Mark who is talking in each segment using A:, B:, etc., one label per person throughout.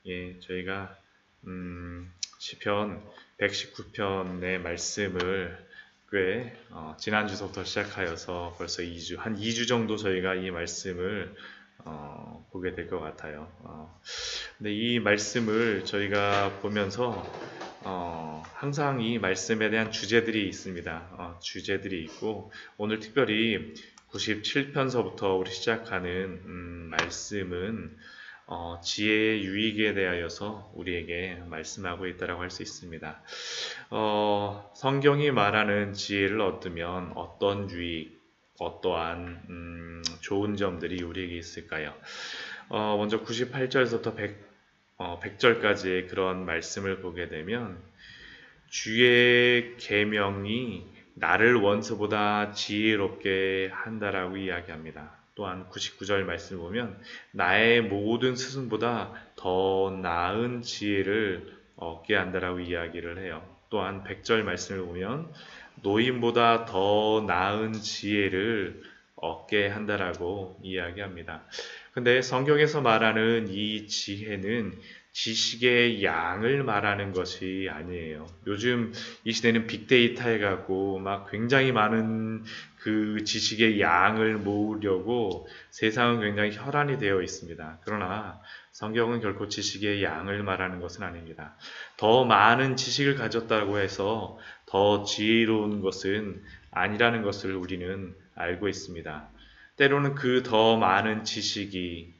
A: 예, 저희가 시편 119편의 말씀을 꽤 지난주부터 시작하여서 벌써 한 2주 정도 저희가 이 말씀을 보게 될 것 같아요. 근데 이 말씀을 저희가 보면서 항상 이 말씀에 대한 주제들이 있습니다. 주제들이 있고 오늘 특별히 97편서부터 우리 시작하는 말씀은 지혜의 유익에 대하여서 우리에게 말씀하고 있다고 할 수 있습니다. 성경이 말하는 지혜를 얻으면 어떤 유익, 어떠한 좋은 점들이 우리에게 있을까요? 먼저 98절에서부터 100절까지의 그런 말씀을 보게 되면 주의 계명이 나를 원수보다 지혜롭게 한다라고 이야기합니다. 또한 99절 말씀을 보면 나의 모든 스승보다 더 나은 지혜를 얻게 한다라고 이야기를 해요. 또한 100절 말씀을 보면 노인보다 더 나은 지혜를 얻게 한다라고 이야기합니다. 근데 성경에서 말하는 이 지혜는 지식의 양을 말하는 것이 아니에요. 요즘 이 시대는 빅데이터에 가고 막 굉장히 많은 그 지식의 양을 모으려고 세상은 굉장히 혈안이 되어 있습니다. 그러나 성경은 결코 지식의 양을 말하는 것은 아닙니다. 더 많은 지식을 가졌다고 해서 더 지혜로운 것은 아니라는 것을 우리는 알고 있습니다. 때로는 그 더 많은 지식이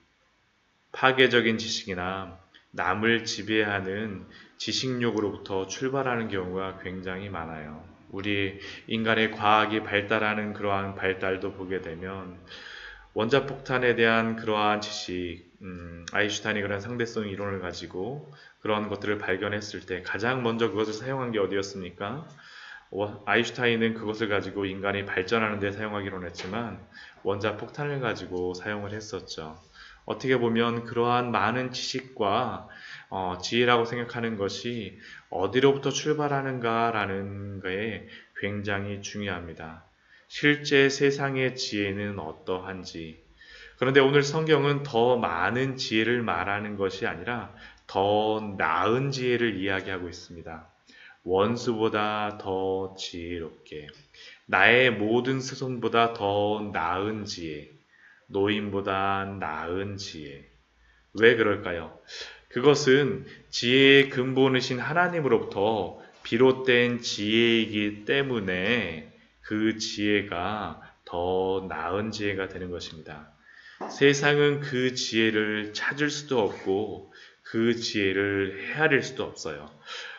A: 파괴적인 지식이나 남을 지배하는 지식욕으로부터 출발하는 경우가 굉장히 많아요. 우리 인간의 과학이 발달하는 그러한 발달도 보게 되면 원자폭탄에 대한 그러한 지식, 아인슈타인이 그런 상대성 이론을 가지고 그런 것들을 발견했을 때 가장 먼저 그것을 사용한 게 어디였습니까? 아인슈타인은 그것을 가지고 인간이 발전하는 데 사용하기로 했지만 원자폭탄을 가지고 사용을 했었죠. 어떻게 보면 그러한 많은 지식과 지혜라고 생각하는 것이 어디로부터 출발하는가라는 것에 굉장히 중요합니다. 실제 세상의 지혜는 어떠한지. 그런데 오늘 성경은 더 많은 지혜를 말하는 것이 아니라 더 나은 지혜를 이야기하고 있습니다. 원수보다 더 지혜롭게, 나의 모든 스승보다 더 나은 지혜, 노인보다 나은 지혜. 왜 그럴까요? 그것은 지혜의 근본이신 하나님으로부터 비롯된 지혜이기 때문에 그 지혜가 더 나은 지혜가 되는 것입니다. 세상은 그 지혜를 찾을 수도 없고 그 지혜를 헤아릴 수도 없어요.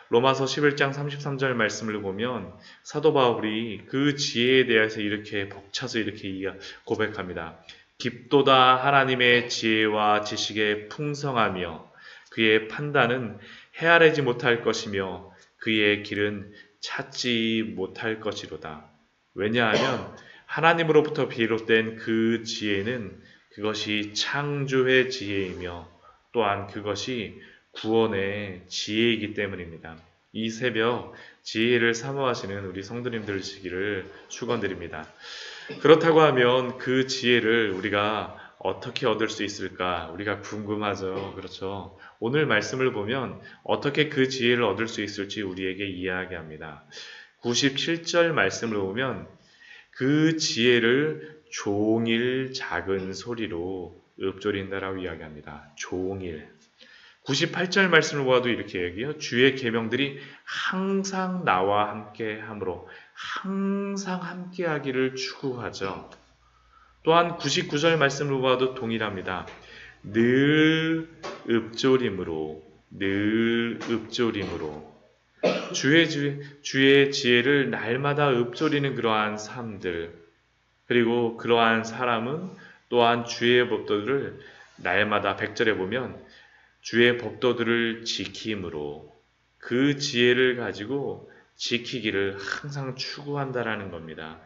A: 로마서 11장 33절 말씀을 보면 사도 바울이 그 지혜에 대해서 이렇게 벅차서 이렇게 고백합니다. 깊도다 하나님의 지혜와 지식의 풍성하며 그의 판단은 헤아리지 못할 것이며 그의 길은 찾지 못할 것이로다. 왜냐하면 하나님으로부터 비롯된 그 지혜는 그것이 창조의 지혜이며 또한 그것이 구원의 지혜이기 때문입니다. 이 새벽 지혜를 사모하시는 우리 성도님들 되시기를 축원드립니다. 그렇다고 하면 그 지혜를 우리가 어떻게 얻을 수 있을까? 우리가 궁금하죠. 그렇죠. 오늘 말씀을 보면 어떻게 그 지혜를 얻을 수 있을지 우리에게 이야기합니다. 97절 말씀을 보면 그 지혜를 종일 작은 소리로 읊조린다라고 이야기합니다. 종일. 98절 말씀을 보아도 이렇게 얘기해요. 주의 계명들이 항상 나와 함께 함으로 항상 함께 하기를 추구하죠. 또한 99절 말씀을 보아도 동일합니다. 늘 읊조림으로 늘 읊조림으로 주의 지혜를 날마다 읊조리는 그러한 삶들, 그리고 그러한 사람은 또한 주의 법도들을 날마다 100절에 보면 주의 법도들을 지킴으로 그 지혜를 가지고 지키기를 항상 추구한다라는 겁니다.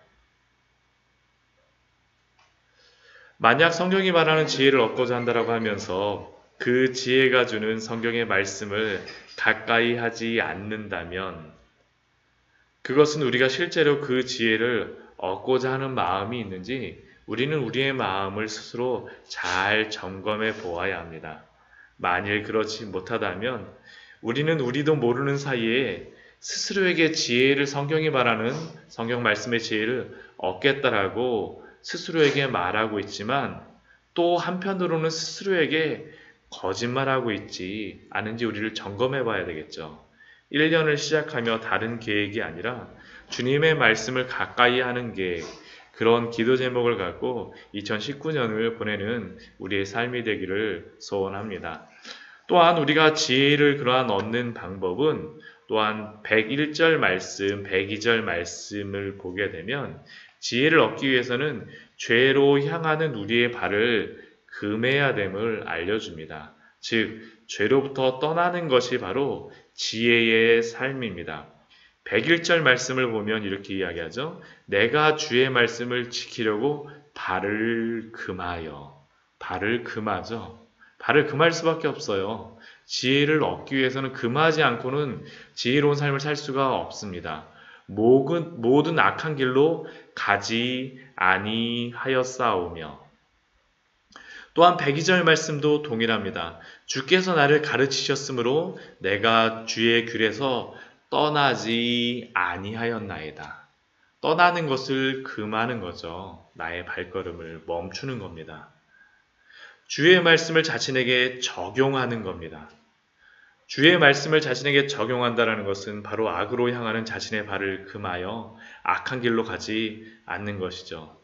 A: 만약 성경이 말하는 지혜를 얻고자 한다라고 하면서 그 지혜가 주는 성경의 말씀을 가까이 하지 않는다면 그것은 우리가 실제로 그 지혜를 얻고자 하는 마음이 있는지 우리는 우리의 마음을 스스로 잘 점검해 보아야 합니다. 만일 그렇지 못하다면 우리는 우리도 모르는 사이에 스스로에게 지혜를 성경이 말하는 성경 말씀의 지혜를 얻겠다라고 스스로에게 말하고 있지만 또 한편으로는 스스로에게 거짓말하고 있지 않은지 우리를 점검해 봐야 되겠죠. 1년을 시작하며 다른 계획이 아니라 주님의 말씀을 가까이 하는 계획, 그런 기도 제목을 갖고 2019년을 보내는 우리의 삶이 되기를 소원합니다. 또한 우리가 지혜를 그러한 얻는 방법은 또한 101절 말씀, 102절 말씀을 보게 되면 지혜를 얻기 위해서는 죄로 향하는 우리의 발을 금해야 됨을 알려줍니다. 즉, 죄로부터 떠나는 것이 바로 지혜의 삶입니다. 101절 말씀을 보면 이렇게 이야기하죠. 내가 주의 말씀을 지키려고 발을 금하여. 발을 금하죠. 발을 금할 수밖에 없어요. 지혜를 얻기 위해서는 금하지 않고는 지혜로운 삶을 살 수가 없습니다. 모든 악한 길로 가지 아니하였사오며. 또한 102절 말씀도 동일합니다. 주께서 나를 가르치셨으므로 내가 주의 귤에서 떠나지 아니하였나이다. 떠나는 것을 금하는 거죠. 나의 발걸음을 멈추는 겁니다. 주의 말씀을 자신에게 적용하는 겁니다. 주의 말씀을 자신에게 적용한다는 것은 바로 악으로 향하는 자신의 발을 금하여 악한 길로 가지 않는 것이죠.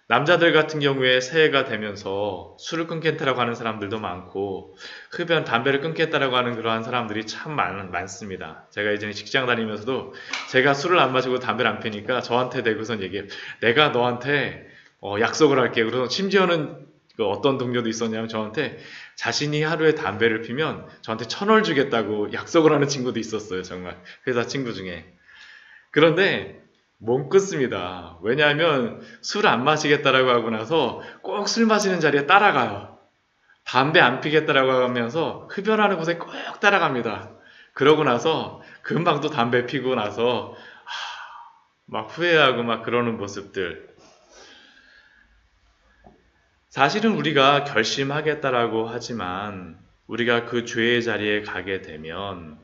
A: 남자들 같은 경우에 새해가 되면서 술을 끊겠다라고 하는 사람들도 많고 흡연, 담배를 끊겠다라고 하는 그러한 사람들이 참 많습니다. 제가 예전에 직장 다니면서도 제가 술을 안 마시고 담배를 안 피니까 저한테 대고선 얘기해요. 내가 너한테 약속을 할게. 그래서 심지어는 어떤 동료도 있었냐면 저한테 자신이 하루에 담배를 피면 저한테 1,000원 주겠다고 약속을 하는 친구도 있었어요. 정말 회사 친구 중에. 그런데 못 끊습니다. 왜냐하면 술 안 마시겠다라고 하고 나서 꼭 술 마시는 자리에 따라가요. 담배 안 피겠다라고 하면서 흡연하는 곳에 꼭 따라갑니다. 그러고 나서 금방 또 담배 피고 나서 막 후회하고 막 그러는 모습들. 사실은 우리가 결심하겠다라고 하지만 우리가 그 죄의 자리에 가게 되면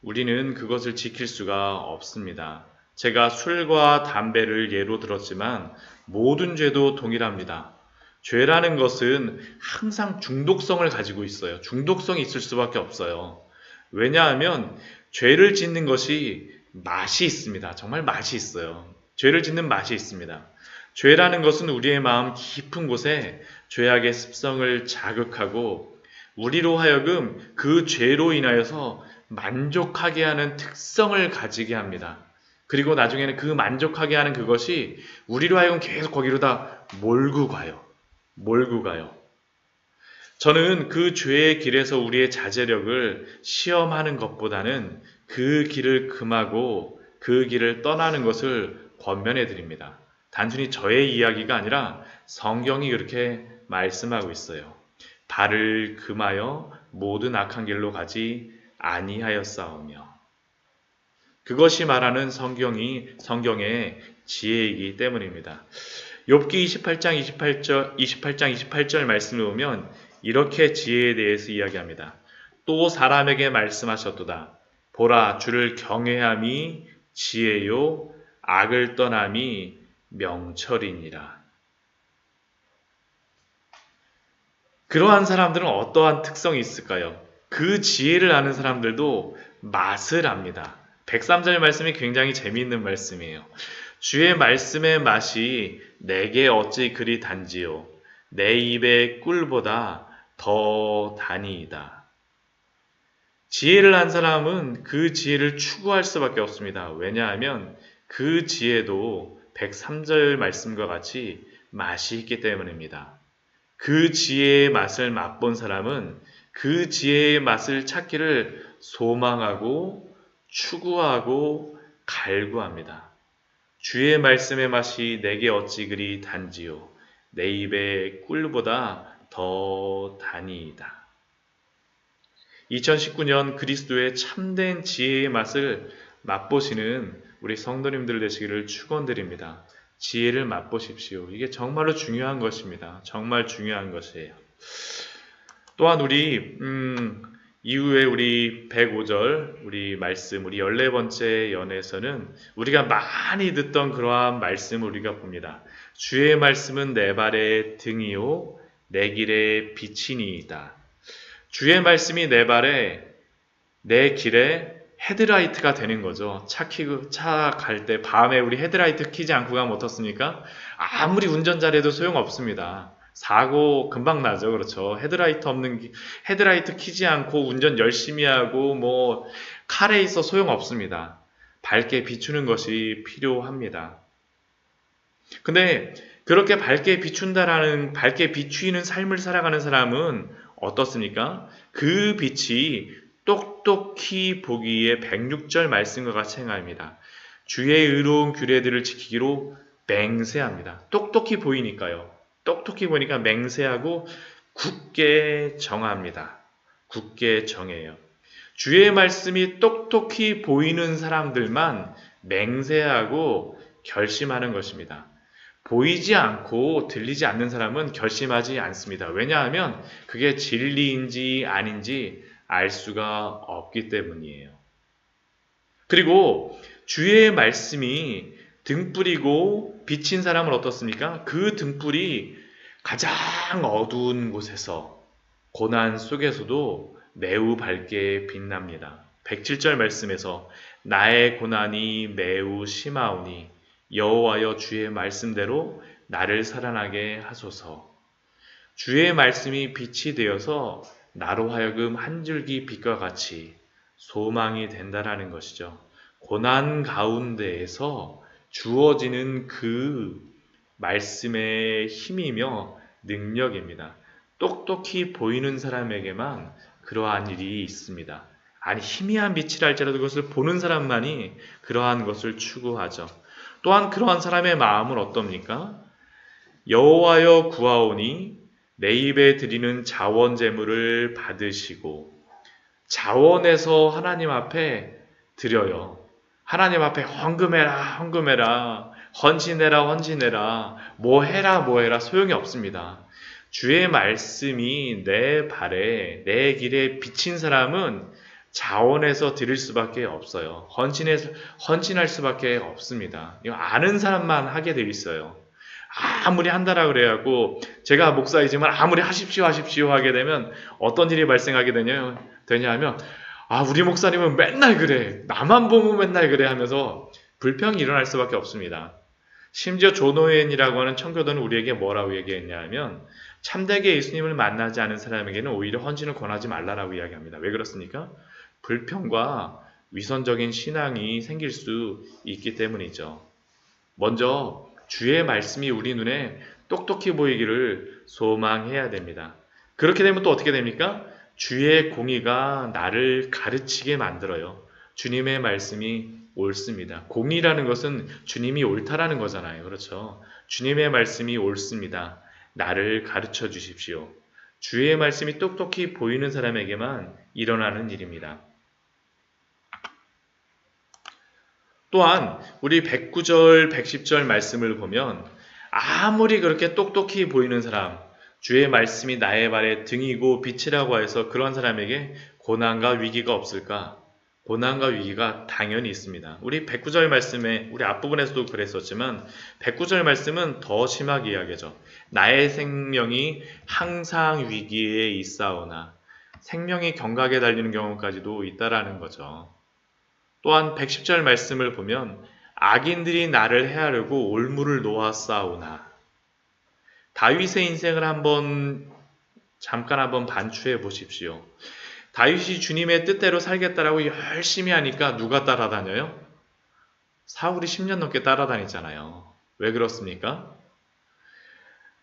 A: 우리는 그것을 지킬 수가 없습니다. 제가 술과 담배를 예로 들었지만 모든 죄도 동일합니다. 죄라는 것은 항상 중독성을 가지고 있어요. 중독성이 있을 수밖에 없어요. 왜냐하면 죄를 짓는 것이 맛이 있습니다. 정말 맛이 있어요. 죄를 짓는 맛이 있습니다. 죄라는 것은 우리의 마음 깊은 곳에 죄악의 습성을 자극하고 우리로 하여금 그 죄로 인하여서 만족하게 하는 특성을 가지게 합니다. 그리고 나중에는 그 만족하게 하는 그것이 우리로 하여금 계속 거기로 다 몰고 가요. 몰고 가요. 저는 그 죄의 길에서 우리의 자제력을 시험하는 것보다는 그 길을 금하고 그 길을 떠나는 것을 권면해 드립니다. 단순히 저의 이야기가 아니라 성경이 그렇게 말씀하고 있어요. 발을 금하여 모든 악한 길로 가지 아니하였사오며. 그것이 말하는 성경의 지혜이기 때문입니다. 욥기 28장 28절 말씀을 보면 이렇게 지혜에 대해서 이야기합니다. 또 사람에게 말씀하셨도다. 보라, 주를 경외함이 지혜요, 악을 떠남이 명철이니라. 그러한 사람들은 어떠한 특성이 있을까요? 그 지혜를 아는 사람들도 맛을 압니다. 103절 말씀이 굉장히 재미있는 말씀이에요. 주의 말씀의 맛이 내게 어찌 그리 단지요. 내 입의 꿀보다 더 다니이다. 지혜를 한 사람은 그 지혜를 추구할 수밖에 없습니다. 왜냐하면 그 지혜도 103절 말씀과 같이 맛이 있기 때문입니다. 그 지혜의 맛을 맛본 사람은 그 지혜의 맛을 찾기를 소망하고 추구하고 갈구합니다. 주의 말씀의 맛이 내게 어찌 그리 단지요. 내 입의 꿀보다 더 다니이다. 2019년 그리스도의 참된 지혜의 맛을 맛보시는 우리 성도님들 되시기를 축원드립니다. 지혜를 맛보십시오. 이게 정말로 중요한 것입니다. 정말 중요한 것이에요. 또한 우리 이후에 우리 105절 우리 말씀 우리 14번째 연에서는 우리가 많이 듣던 그러한 말씀을 우리가 봅니다. 주의 말씀은 내 발의 등이요 내 길의 빛이니이다. 주의 말씀이 내 길에 헤드라이트가 되는 거죠. 차 갈 때 밤에 우리 헤드라이트 켜지 않고 가면 어떻습니까? 아무리 운전 잘해도 소용없습니다. 사고 금방 나죠. 그렇죠. 헤드라이트 켜지 않고 운전 열심히 하고 뭐 칼에 있어 소용없습니다. 밝게 비추는 것이 필요합니다. 근데 그렇게 밝게 비추는 삶을 살아가는 사람은 어떻습니까? 그 빛이 똑똑히 보기에 106절 말씀과 같이 행합니다. 주의 의로운 규례들을 지키기로 맹세합니다. 똑똑히 보이니까요. 똑똑히 보니까 맹세하고 굳게 정합니다. 굳게 정해요. 주의 말씀이 똑똑히 보이는 사람들만 맹세하고 결심하는 것입니다. 보이지 않고 들리지 않는 사람은 결심하지 않습니다. 왜냐하면 그게 진리인지 아닌지 알 수가 없기 때문이에요. 그리고 주의 말씀이 등불이고 비친 사람은 어떻습니까? 그 등불이 가장 어두운 곳에서 고난 속에서도 매우 밝게 빛납니다. 107절 말씀에서 나의 고난이 매우 심하오니 여호와여 주의 말씀대로 나를 살아나게 하소서. 주의 말씀이 빛이 되어서 나로 하여금 한 줄기 빛과 같이 소망이 된다라는 것이죠. 고난 가운데에서 주어지는 그 말씀의 힘이며 능력입니다. 똑똑히 보이는 사람에게만 그러한 일이 있습니다. 아니 희미한 빛이라 할지라도 그것을 보는 사람만이 그러한 것을 추구하죠. 또한 그러한 사람의 마음은 어떻습니까? 여호와여 구하오니 내 입에 드리는 자원 제물을 받으시고 자원에서 하나님 앞에 드려요. 하나님 앞에 헌금해라, 헌신해라, 뭐 해라 소용이 없습니다. 주의 말씀이 내 발에 내 길에 비친 사람은 자원해서 드릴 수밖에 없어요. 헌신할 수밖에 없습니다. 이거 아는 사람만 하게 돼 있어요. 아무리 한다라 그래갖고 제가 목사이지만 아무리 하십시오 하게 되면 어떤 일이 발생하게 되냐 하면 우리 목사님은 맨날 그래. 나만 보면 맨날 그래 하면서 불평이 일어날 수밖에 없습니다. 심지어 존 오웬이라고 하는 청교도는 우리에게 뭐라고 얘기했냐 하면 참되게 예수님을 만나지 않은 사람에게는 오히려 헌신을 권하지 말라라고 이야기합니다. 왜 그렇습니까? 불평과 위선적인 신앙이 생길 수 있기 때문이죠. 먼저 주의 말씀이 우리 눈에 똑똑히 보이기를 소망해야 됩니다. 그렇게 되면 또 어떻게 됩니까? 주의 공의가 나를 가르치게 만들어요. 주님의 말씀이 옳습니다. 공의라는 것은 주님이 옳다라는 거잖아요. 그렇죠? 주님의 말씀이 옳습니다. 나를 가르쳐 주십시오. 주의 말씀이 똑똑히 보이는 사람에게만 일어나는 일입니다. 또한 우리 109절, 110절 말씀을 보면 아무리 그렇게 똑똑히 보이는 사람, 주의 말씀이 나의 발에 등이고 빛이라고 해서 그런 사람에게 고난과 위기가 없을까? 고난과 위기가 당연히 있습니다. 우리 109절 말씀에 우리 앞부분에서도 그랬었지만 109절 말씀은 더 심하게 이야기하죠. 나의 생명이 항상 위기에 있사오나 생명이 경각에 달리는 경우까지도 있다라는 거죠. 또한 110절 말씀을 보면 악인들이 나를 해하려고 올무를 놓았사오나 다윗의 인생을 잠깐 한번 반추해 보십시오. 다윗이 주님의 뜻대로 살겠다라고 열심히 하니까 누가 따라다녀요? 사울이 10년 넘게 따라다니잖아요. 왜 그렇습니까?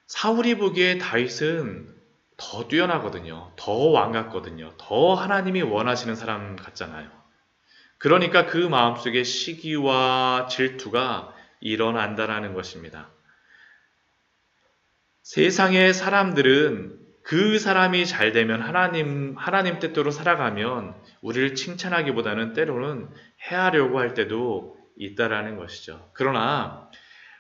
A: 사울이 보기에 다윗은 더 뛰어나거든요. 더 왕 같거든요. 더 하나님이 원하시는 사람 같잖아요. 그러니까 그 마음속에 시기와 질투가 일어난다는 것입니다. 세상의 사람들은 그 사람이 잘 되면 하나님 뜻대로 살아가면 우리를 칭찬하기보다는 때로는 해하려고 할 때도 있다라는 것이죠. 그러나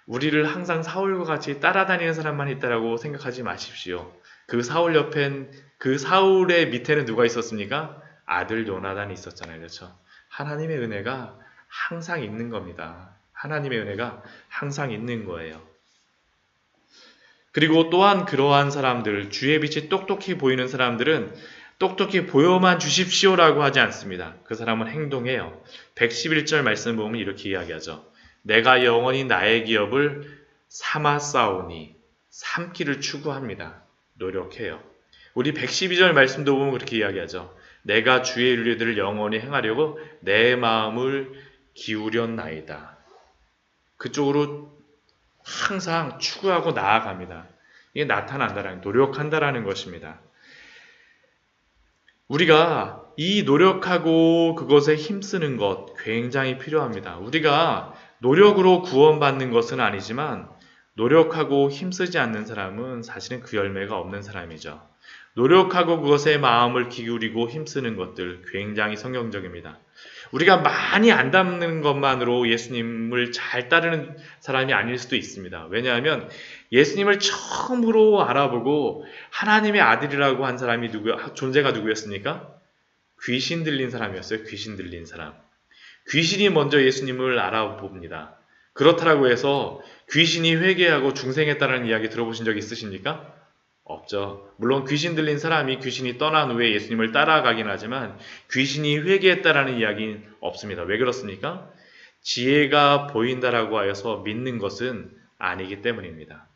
A: 우리를 항상 사울과 같이 따라다니는 사람만 있다라고 생각하지 마십시오. 그 사울 옆엔 그 사울의 밑에는 누가 있었습니까? 아들 요나단이 있었잖아요. 그렇죠? 하나님의 은혜가 항상 있는 겁니다. 하나님의 은혜가 항상 있는 거예요. 그리고 또한 그러한 사람들, 주의 빛이 똑똑히 보이는 사람들은 똑똑히 보여만 주십시오라고 하지 않습니다. 그 사람은 행동해요. 111절 말씀 보면 이렇게 이야기하죠. 내가 영원히 나의 기업을 삼았사오니, 삼기를 추구합니다. 노력해요. 우리 112절 말씀도 보면 그렇게 이야기하죠. 내가 주의 윤리들을 영원히 행하려고 내 마음을 기울였나이다. 그쪽으로 항상 추구하고 나아갑니다. 이게 나타난다라는, 노력한다라는 것입니다. 우리가 이 노력하고 그것에 힘쓰는 것 굉장히 필요합니다. 우리가 노력으로 구원받는 것은 아니지만 노력하고 힘쓰지 않는 사람은 사실은 그 열매가 없는 사람이죠. 노력하고 그것에 마음을 기울이고 힘쓰는 것들 굉장히 성경적입니다. 우리가 많이 안 담는 것만으로 예수님을 잘 따르는 사람이 아닐 수도 있습니다. 왜냐하면 예수님을 처음으로 알아보고 하나님의 아들이라고 한 사람이 존재가 누구였습니까? 귀신 들린 사람이었어요. 귀신 들린 사람. 귀신이 먼저 예수님을 알아봅니다. 그렇다고 해서 귀신이 회개하고 중생했다는 이야기 들어보신 적 있으십니까? 없죠. 물론 귀신 들린 사람이 귀신이 떠난 후에 예수님을 따라가긴 하지만 귀신이 회개했다라는 이야기는 없습니다. 왜 그렇습니까? 지혜가 보인다라고 하여서 믿는 것은 아니기 때문입니다.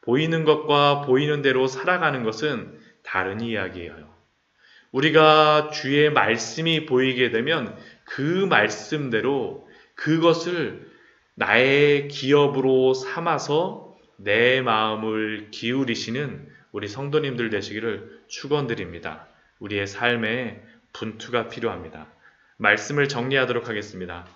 A: 보이는 것과 보이는 대로 살아가는 것은 다른 이야기예요. 우리가 주의 말씀이 보이게 되면 그 말씀대로 그것을 나의 기업으로 삼아서 내 마음을 기울이시는 우리 성도님들 되시기를 축원드립니다. 우리의 삶에 분투가 필요합니다. 말씀을 정리하도록 하겠습니다.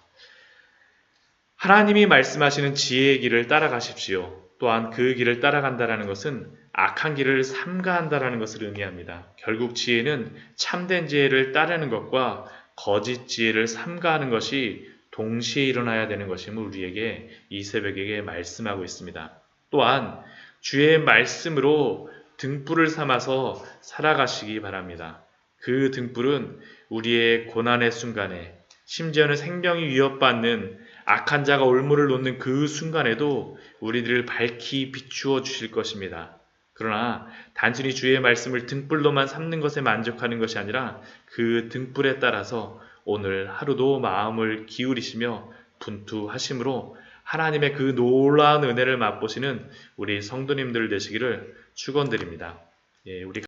A: 하나님이 말씀하시는 지혜의 길을 따라가십시오. 또한 그 길을 따라간다는 것은 악한 길을 삼가한다는 것을 의미합니다. 결국 지혜는 참된 지혜를 따르는 것과 거짓 지혜를 삼가하는 것이 동시에 일어나야 되는 것임을 우리에게 이 새벽에 말씀하고 있습니다. 또한 주의 말씀으로 등불을 삼아서 살아가시기 바랍니다. 그 등불은 우리의 고난의 순간에, 심지어는 생명이 위협받는 악한 자가 올무를 놓는 그 순간에도 우리들을 밝히 비추어 주실 것입니다. 그러나 단순히 주의 말씀을 등불로만 삼는 것에 만족하는 것이 아니라 그 등불에 따라서 오늘 하루도 마음을 기울이시며 분투하심으로 하나님의 그 놀라운 은혜를 맛보시는 우리 성도님들 되시기를 축원드립니다. 우리